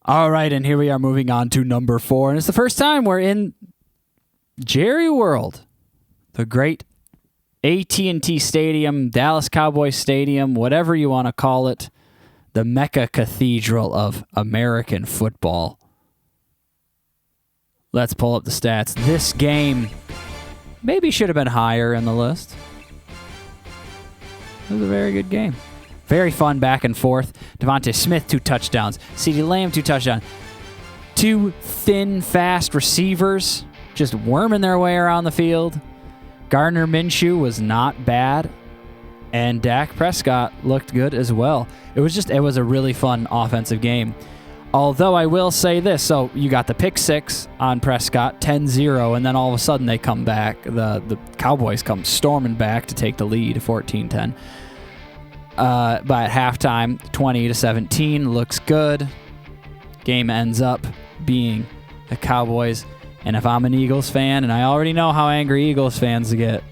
All right, and here we are moving on to number 4. And it's the first time we're in Jerry World, the great AT&T Stadium, Dallas Cowboys Stadium, whatever you want to call it, the Mecca Cathedral of American football. Let's pull up the stats. This game maybe should have been higher in the list. It was a very good game. Very fun back and forth. Devontae Smith, 2 touchdowns. CeeDee Lamb, 2 touchdowns. 2 thin, fast receivers just worming their way around the field. Gardner Minshew was not bad. And Dak Prescott looked good as well. It was a really fun offensive game. Although I will say this, so you got the pick 6 on Prescott, 10-0, and then all of a sudden they come back. The Cowboys come storming back to take the lead, 14-10. But at halftime, 20-17, looks good. Game ends up being the Cowboys. And if I'm an Eagles fan, and I already know how angry Eagles fans get,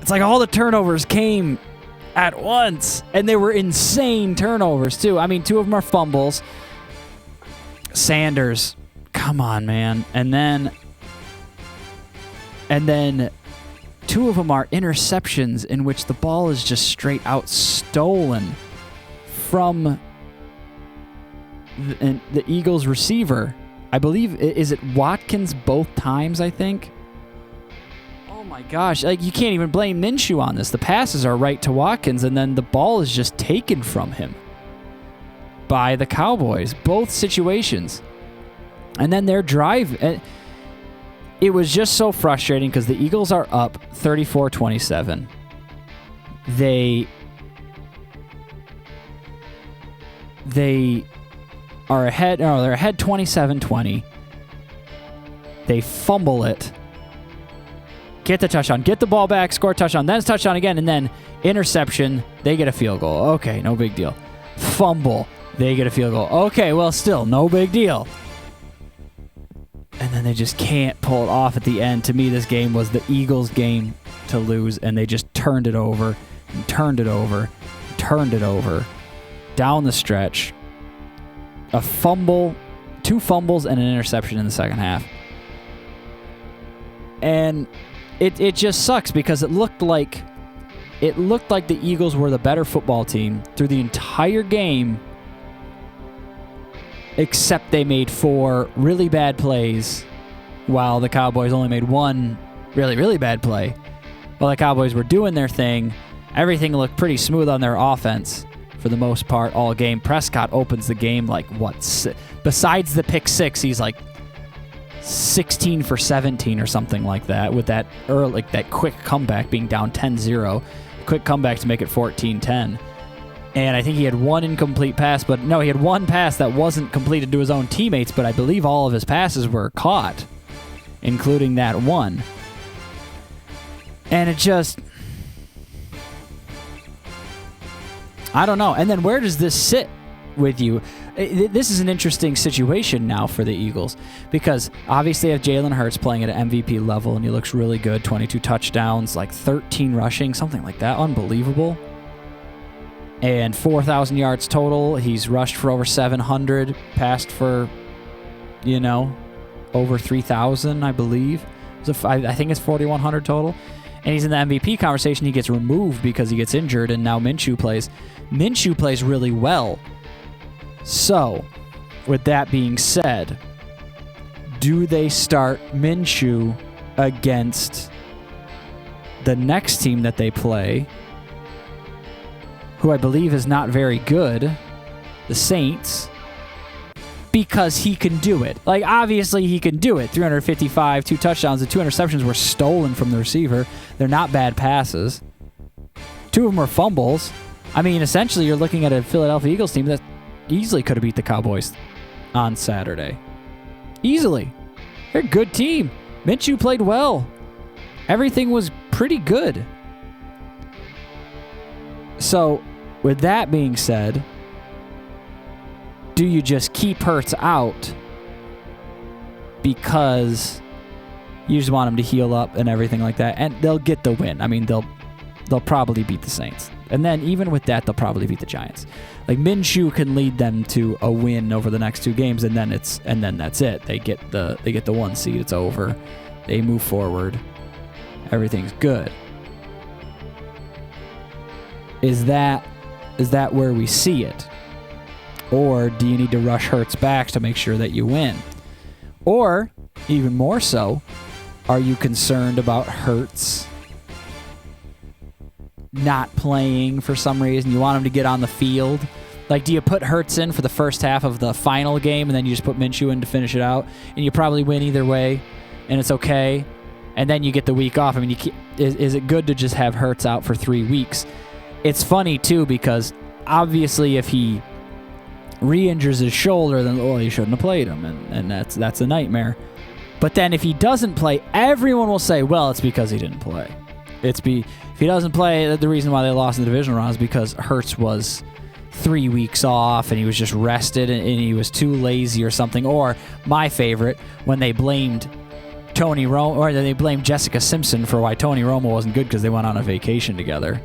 it's like all the turnovers came at once, and they were insane turnovers too. I mean, 2 of them are fumbles. Sanders, come on, man. And then 2 of them are interceptions in which the ball is just straight out stolen from the Eagles receiver. I believe, is it Watkins both times, I think? Oh my gosh, like, you can't even blame Minshew on this. The passes are right to Watkins, and then the ball is just taken from him by the Cowboys. Both situations. And then their drive... It was just so frustrating because the Eagles are up 34-27. They are ahead. No, they're ahead 27-20. They fumble it. Get the touchdown. Get the ball back. Score a touchdown. Then it's touchdown again, and then interception. They get a field goal. Okay, no big deal. Fumble. They get a field goal. Okay, well, still no big deal. And then they just can't pull it off at the end. To me, this game was the Eagles' game to lose, and they just turned it over and turned it over and turned it over down the stretch. A fumble, 2 fumbles, and an interception in the second half. And it just sucks because it looked like the Eagles were the better football team through the entire game, except they made 4 really bad plays while the Cowboys only made 1 really, really bad play. While the Cowboys were doing their thing, everything looked pretty smooth on their offense for the most part all game. Prescott opens the game like, besides the pick 6, he's like 16 for 17 or something like that with that that quick comeback being down 10-0. Quick comeback to make it 14-10. And I think he had 1 incomplete pass, but no, he had 1 pass that wasn't completed to his own teammates, but I believe all of his passes were caught, including that 1. And it just... I don't know. And then where does this sit with you? This is an interesting situation now for the Eagles because obviously they have Jalen Hurts playing at an MVP level, and he looks really good. 22 touchdowns, like 13 rushing, something like that. Unbelievable. And 4,000 yards total. He's rushed for over 700, passed for, over 3,000, I believe. I think it's 4,100 total. And he's in the MVP conversation. He gets removed because he gets injured, and now Minshew plays. Minshew plays really well. So, with that being said, do they start Minshew against the next team that they play, who I believe is not very good, the Saints, because he can do it. Like, obviously he can do it. 355, 2 touchdowns, the 2 interceptions were stolen from the receiver. They're not bad passes. 2 of them were fumbles. I mean, essentially you're looking at a Philadelphia Eagles team that easily could have beat the Cowboys on Saturday. Easily. They're a good team. Minshew played well. Everything was pretty good. So, with that being said, do you just keep Hurts out because you just want him to heal up and everything like that? And they'll get the win. I mean, they'll probably beat the Saints. And then even with that, they'll probably beat the Giants. Like Minshew can lead them to a win over the next 2 games, and then that's it. They get the 1 seed. It's over. They move forward. Everything's good. Is that where we see it? Or do you need to rush Hurts back to make sure that you win? Or, even more so, are you concerned about Hurts not playing for some reason? You want him to get on the field? Like, do you put Hurts in for the first half of the final game and then you just put Minshew in to finish it out? And you probably win either way, and it's okay. And then you get the week off. I mean, is it good to just have Hurts out for 3 weeks? It's funny, too, because obviously if he re-injures his shoulder, then, you shouldn't have played him, and that's a nightmare. But then if he doesn't play, everyone will say, well, it's because he didn't play. If he doesn't play, the reason why they lost in the divisional round is because Hurts was 3 weeks off and he was just rested and he was too lazy or something. Or my favorite, when they blamed Tony Romo, or they blamed Jessica Simpson for why Tony Romo wasn't good because they went on a vacation together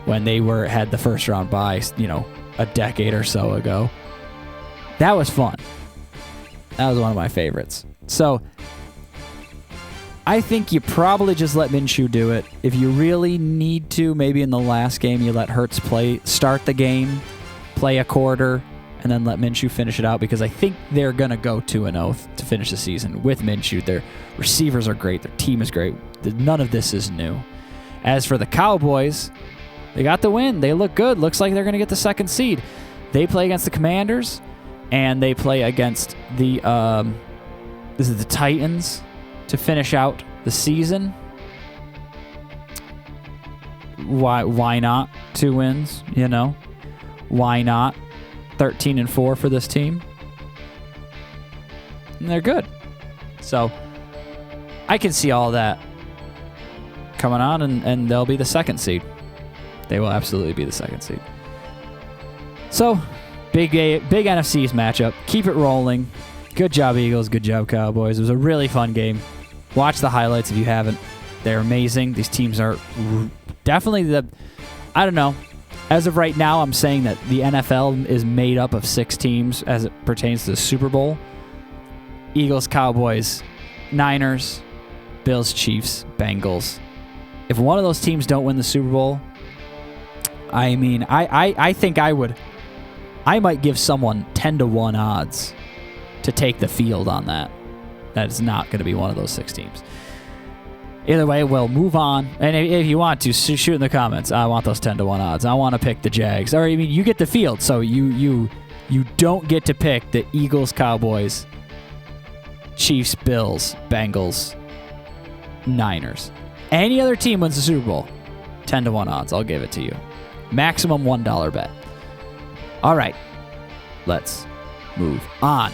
when they had the first round bye, a decade or so ago. That was fun. That was one of my favorites. So I think you probably just let Minshew do it. If you really need to, maybe in the last game you let Hurts start the game, play a quarter, and then let Minshew finish it out, because I think they're going to go 2-0 to finish the season with Minshew. Their receivers are great. Their team is great. None of this is new. As for the Cowboys, they got the win. They look good. Looks like they're going to get the 2nd seed. They play against the Commanders, and they play against the Titans to finish out the season. Why not 2 wins? Why not 13-4 for this team? And they're good. So I can see all that coming on, and they'll be the 2nd seed. They will absolutely be the 2nd seed. So big NFC's matchup. Keep it rolling. Good job, Eagles. Good job, Cowboys. It was a really fun game. Watch the highlights if you haven't. They're amazing. These teams are definitely I don't know. As of right now, I'm saying that the NFL is made up of 6 teams as it pertains to the Super Bowl. Eagles, Cowboys, Niners, Bills, Chiefs, Bengals. If one of those teams don't win the Super Bowl, I mean, I think I might give someone 10-1 odds to take the field on that. That is not going to be one of those 6 teams. Either way, we'll move on. And if you want to, shoot in the comments. I want those 10-1 odds. I want to pick the Jags. Or, I mean, you get the field, so you don't get to pick the Eagles, Cowboys, Chiefs, Bills, Bengals, Niners. Any other team wins the Super Bowl, 10-1 odds. I'll give it to you. Maximum $1 bet. All right, let's move on.